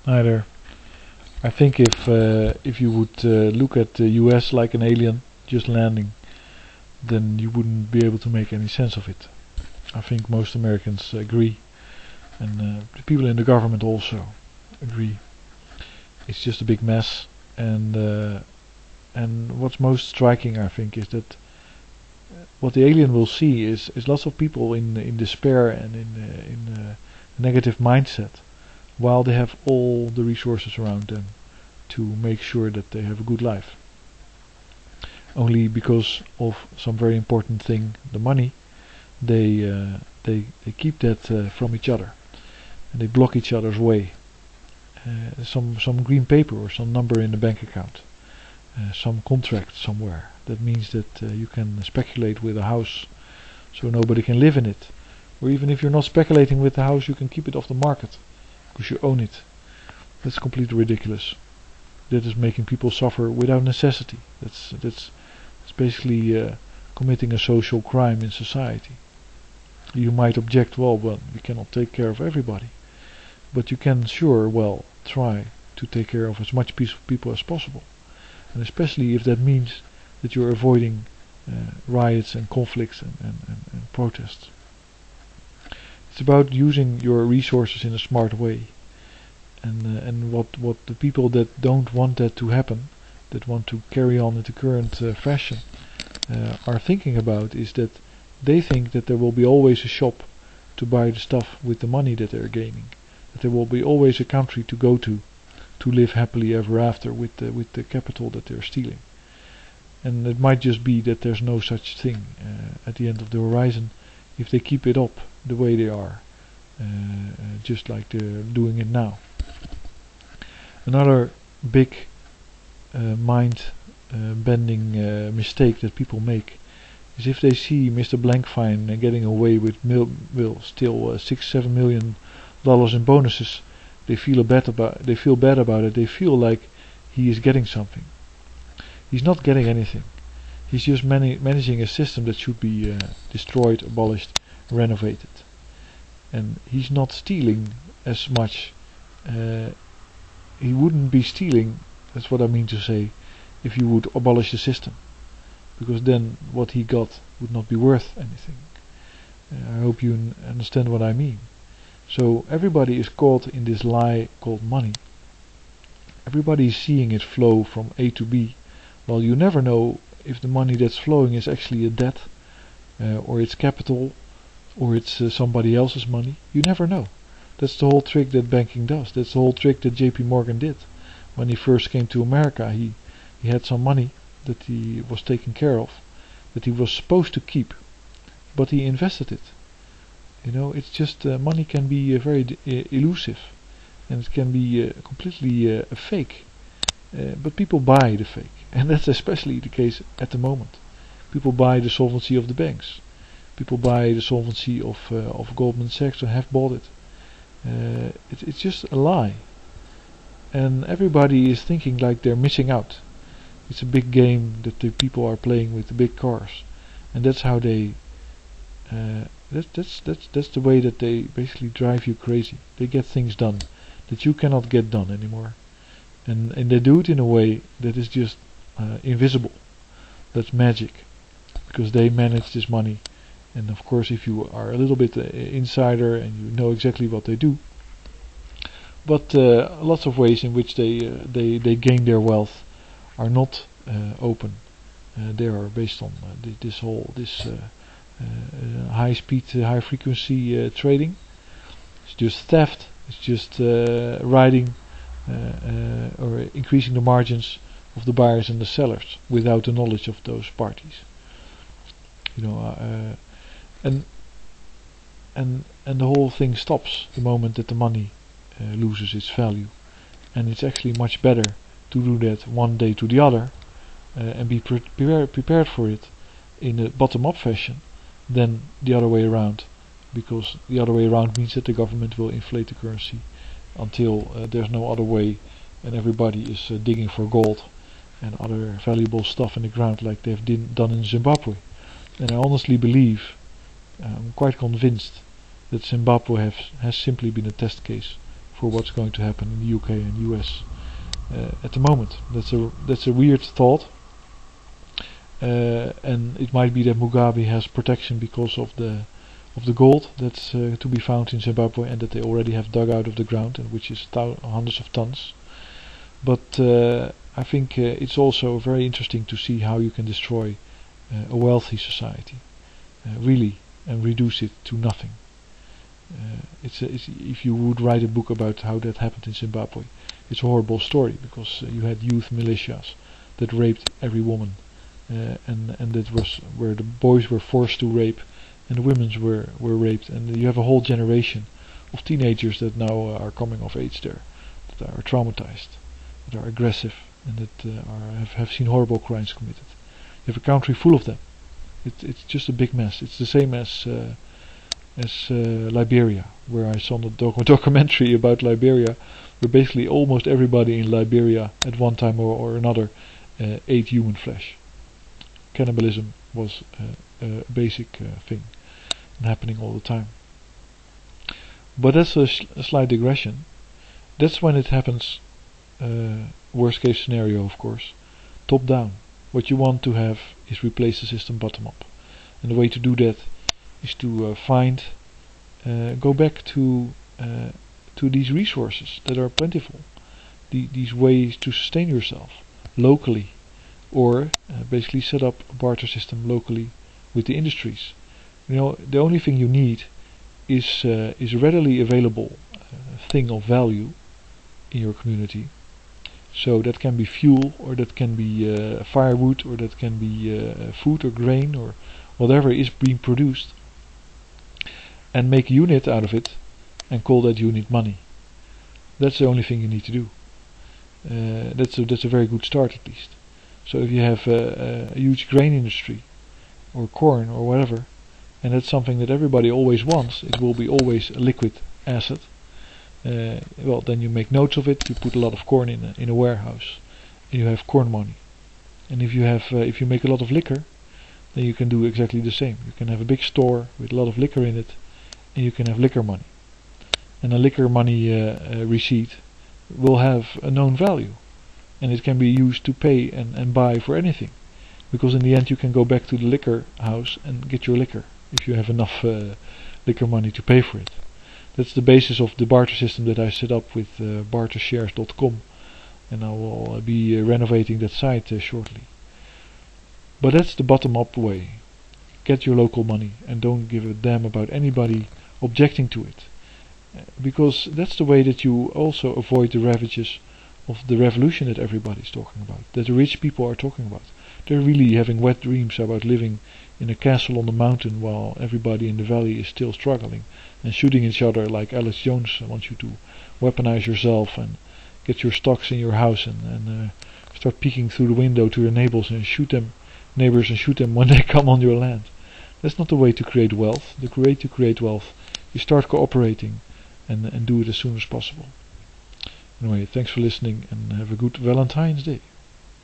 Neither. I think if you would look at the US like an alien just landing, then you wouldn't be able to make any sense of it. I think most Americans agree, and the people in the government also agree. It's just a big mess, and what's most striking, I think, is that what the alien will see is lots of people in despair and in negative mindset, while they have all the resources around them to make sure that they have a good life. Only because of some very important thing, the money, they keep that from each other, and they block each other's way. Some green paper or some number in the bank account, some contract somewhere. That means that you can speculate with a house, so nobody can live in it. Or even if you're not speculating with the house, you can keep it off the market because you own it. That's completely ridiculous. That is making people suffer without necessity. That's basically committing a social crime in society. You might object, well, we cannot take care of everybody, but you can try to take care of as much people as possible, and especially if that means that you're avoiding riots and conflicts and protests. It's about using your resources in a smart way, and what the people that don't want that to happen, that want to carry on in the current fashion, are thinking about is that they think that there will be always a shop to buy the stuff with the money that they're gaining, that there will be always a country to go to live happily ever after with the capital that they're stealing. And it might just be that there's no such thing at the end of the horizon if they keep it up the way they are, just like they're doing it now. Another big mind bending mistake that people make is if they see Mr. Blankfein getting away with still $6-7 million in bonuses, they feel bad about it. They feel like he is getting something. He's not getting anything. He's just managing a system that should be destroyed, abolished, renovated. And he's not stealing as much. He wouldn't be stealing, that's what I mean to say, if you would abolish the system, because then what he got would not be worth anything. I hope you understand what I mean. So everybody is caught in this lie called money. Everybody is seeing it flow from A to B. Well, you never know if the money that's flowing is actually a debt, or it's capital, or it's somebody else's money. You never know. That's the whole trick that banking does. That's the whole trick that JP Morgan did. When he first came to America, he had some money that he was taking care of, that he was supposed to keep, but he invested it. It's just money can be very elusive, and it can be completely a fake. But people buy the fake, and that's especially the case at the moment. People buy the solvency of the banks. People buy the solvency of Goldman Sachs, or have bought it. It's just a lie, and everybody is thinking like they're missing out. It's a big game that the people are playing with the big cars, and that's how they. That's the way that they basically drive you crazy. They get things done that you cannot get done anymore, and they do it in a way that is just invisible. That's magic, because they manage this money. And of course, if you are a little bit insider and you know exactly what they do, but lots of ways in which they gain their wealth are not open. They are based on this high speed, high frequency trading. It's just theft. It's just riding or increasing the margins of the buyers and the sellers without the knowledge of those parties. And the whole thing stops the moment that the money loses its value, and it's actually much better to do that one day to the other and be prepared for it in a bottom-up fashion than the other way around, because the other way around means that the government will inflate the currency until there's no other way, and everybody is digging for gold and other valuable stuff in the ground like they've done in Zimbabwe. And I honestly believe, I'm quite convinced, that Zimbabwe has simply been a test case for what's going to happen in the UK and US at the moment. That's a weird thought, and it might be that Mugabe has protection because of the gold that's to be found in Zimbabwe, and that they already have dug out of the ground, and which is hundreds of tons. But I think it's also very interesting to see how you can destroy a wealthy society, really, and reduce it to nothing. If you would write a book about how that happened in Zimbabwe, it's a horrible story, because you had youth militias that raped every woman, and that was where the boys were forced to rape and the women were raped, and you have a whole generation of teenagers that now are coming of age there, that are traumatized, that are aggressive, and that have seen horrible crimes committed. You have a country full of them. It's just a big mess. It's the same as Liberia, where I saw a documentary about Liberia, where basically almost everybody in Liberia at one time or another ate human flesh. Cannibalism was a basic thing, and happening all the time. But that's a slight digression. That's when it happens, worst case scenario, of course, top down. What you want to have is replace the system bottom up, and the way to do that is to go back to these resources that are plentiful, these ways to sustain yourself locally, or basically set up a barter system locally with the industries. You know, the only thing you need is a readily available thing of value in your community. So that can be fuel, or that can be firewood, or that can be food or grain, or whatever is being produced, and make a unit out of it and call that unit money. That's the only thing you need to do. That's a very good start, at least. So if you have a huge grain industry or corn or whatever, and that's something that everybody always wants, it will be always a liquid asset. Well, then you make notes of it. You put a lot of corn in a warehouse, and you have corn money. And if you make a lot of liquor, then you can do exactly the same. You can have a big store with a lot of liquor in it, and you can have liquor money. And a liquor money receipt will have a known value, and it can be used to pay and buy for anything, because in the end you can go back to the liquor house and get your liquor if you have enough liquor money to pay for it. That's the basis of the barter system that I set up with bartershares.com, and I will be renovating that site shortly. But that's the bottom-up way. Get your local money and don't give a damn about anybody objecting to it, because that's the way that you also avoid the ravages of the revolution that everybody's talking about, that the rich people are talking about. They're really having wet dreams about living in a castle on the mountain while everybody in the valley is still struggling and shooting each other, like Alex Jones wants you to weaponize yourself and get your stocks in your house and start peeking through the window to your neighbors and shoot them when they come on your land. That's not the way to create wealth. The way to create wealth is start cooperating and do it as soon as possible. Anyway, thanks for listening, and have a good Valentine's Day.